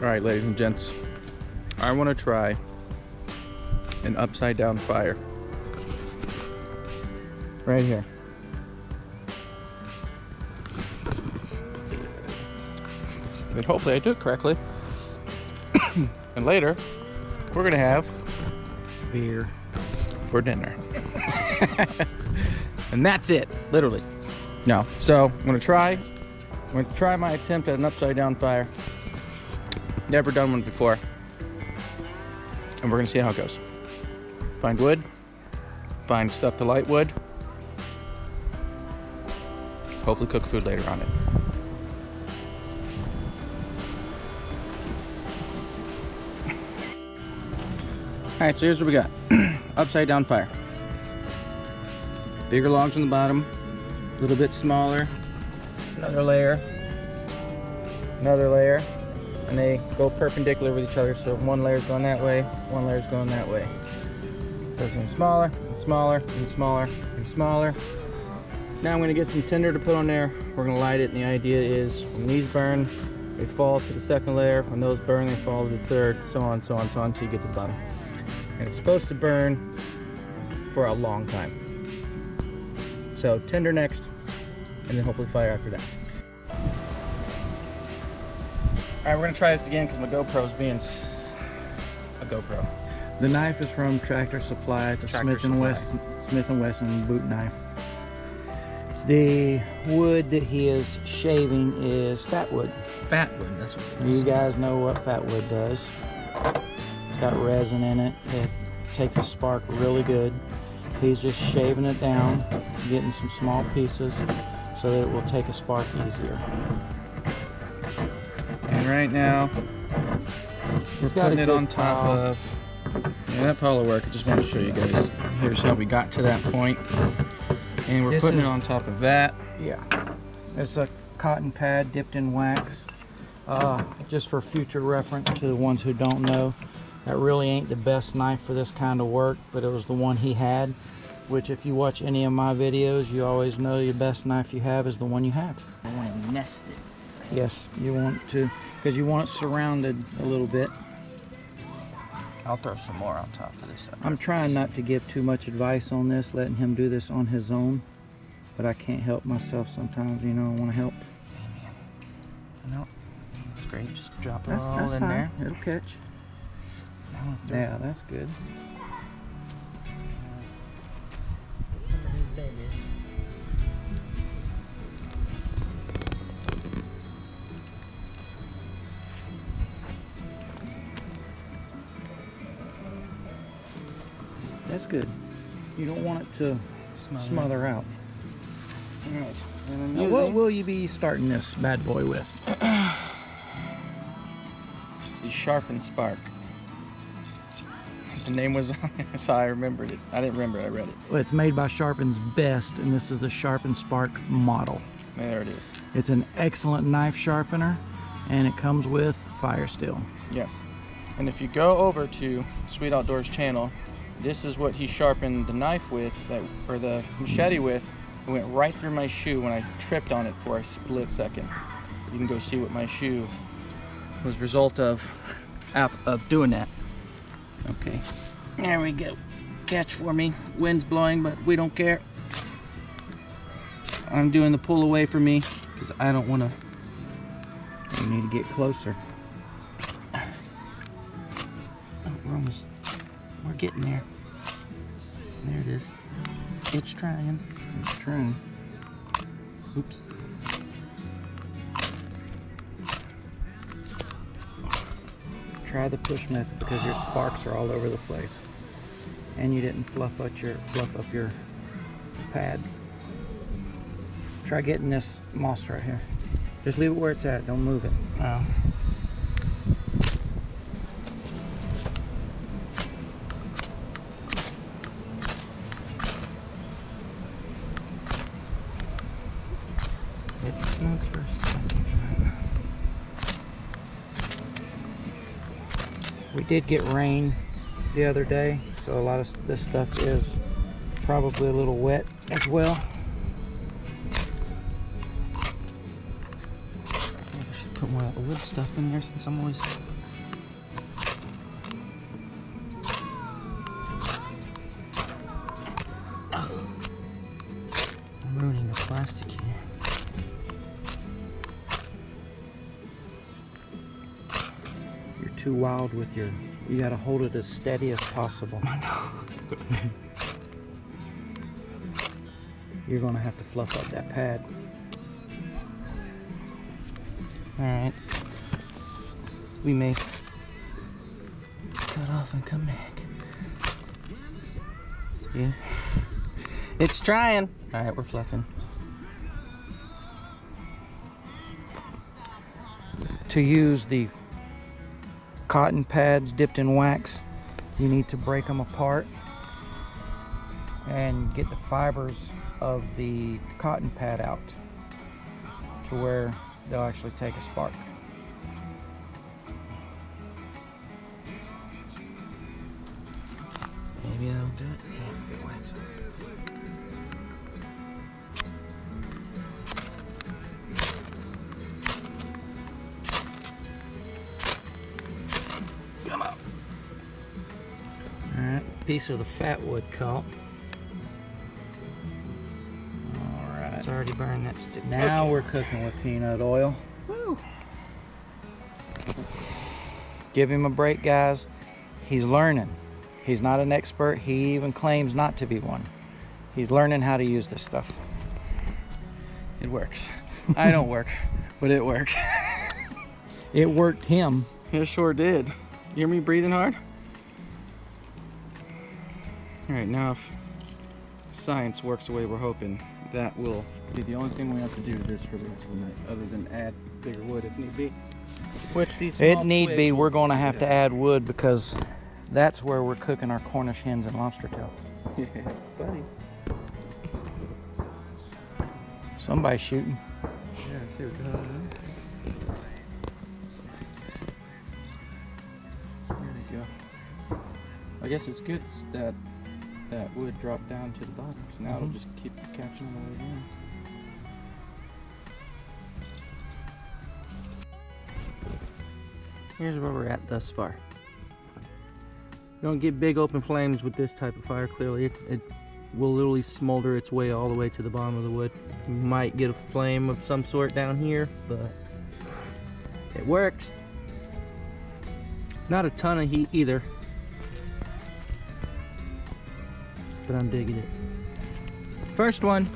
Alright, ladies and gents, I want to try an upside down fire. Right here. And hopefully I do it correctly. And later, we're going to have beer for dinner. And that's it, literally. No, so I'm going to try my attempt at an upside down fire. Never done one before. And we're going to see how it goes. Find wood, find stuff to light wood. Hopefully cook food later on it. Alright, so here's what we got. Upside down fire. Bigger logs on the bottom, a little bit smaller, another layer, and they go perpendicular with each other, so one layer's going that way, one layer's going that way. Goes in smaller, and smaller, and smaller, and smaller. Now I'm going to get some tinder to put on there. We're going to light it, and the idea is when these burn, they fall to the second layer. When those burn, they fall to the third, so on, so on, so on, until you get to the bottom. And it's supposed to burn for a long time. So tinder next, and then hopefully fire after that. Alright, we're going to try this again because my GoPro's being a GoPro. The knife is from Tractor Supply. It's a Smith & Wesson boot knife. The wood that he is shaving is fat wood. Fat wood, that's what it is. You guys know what fat wood does. It's got resin in it. It takes a spark really good. He's just shaving it down, getting some small pieces so that it will take a spark easier. And right now, we're putting it on top of... Yeah, that pile will work. I just want to show you guys. Here's how we got to that point. And we're putting it on top of that. Yeah. It's a cotton pad dipped in wax. Just for future reference to the ones who don't know, that really ain't the best knife for this kind of work, but it was the one he had, which if you watch any of my videos, you always know your best knife you have is the one you have. I want to nest it. Yes, you want to, because you want it surrounded a little bit. I'll throw some more on top of this. I'm trying not to give too much advice on this, letting him do this on his own, but I can't help myself sometimes, you know, I want to help. No, it's great, just drop it all that's in fine. there. It'll catch. Yeah, that's good. Some of these babies. That's good. You don't want it to smother out. All right. Now, what will you be starting this bad boy with? The Sharpen Spark. The name was on there, so I remembered it. I didn't remember it, I read it. Well, it's made by Sharpen's Best, and this is the Sharpen Spark model. There it is. It's an excellent knife sharpener, and it comes with fire steel. Yes. And if you go over to Sweet Outdoors channel, this is what he sharpened the knife with, or the machete with. It went right through my shoe when I tripped on it for a split second. You can go see what my shoe was result of doing that. Okay, there we go. Catch for me. Wind's blowing, but we don't care. I'm doing the pull away from me because I don't want to. We need to get closer. Oh, we're getting there. There it is. It's trying. It's trying. Oops. Try the push method because your sparks are all over the place, and you didn't fluff up your pad. Try getting this moss right here. Just leave it where it's at. Don't move it. Oh. It smokes for a second. We did get rain the other day, so a lot of this stuff is probably a little wet as well. I should put more of the wood stuff in there since I'm always It's plastic here. You're too wild with your... You gotta hold it as steady as possible. I know. You're gonna have to fluff up that pad. Alright. We may cut off and come back. Yeah. It's trying. Alright, we're fluffing. To use the cotton pads dipped in wax, you need to break them apart and get the fibers of the cotton pad out to where they'll actually take a spark. Maybe that'll do it. Yeah, get wax on. Come on. Alright, piece of the fat wood caught. Alright. It's already burned that stick. Now Okay. we're cooking with peanut oil. Woo. Give him a break, guys. He's learning. He's not an expert. He even claims not to be one. He's learning how to use this stuff. It works. I don't work, but it works. It worked him. It sure did. You hear me breathing hard? Alright, now if science works the way we're hoping, that will be the only thing we have to do to this for the rest of the night, other than add bigger wood if need be. Which these It small need twigs be. will- We're going to have to add wood because that's where we're cooking our Cornish hens and lobster tail. Yeah, buddy. Somebody's shooting. Yeah, see what's going on. There we go. I guess it's good that that wood dropped down to the bottom, so now it'll just keep catching the way down. Here's where we're at thus far. You don't get big open flames with this type of fire, clearly. It will literally smolder its way all the way to the bottom of the wood. You might get a flame of some sort down here, but it works. Not a ton of heat either, but I'm digging it. First one.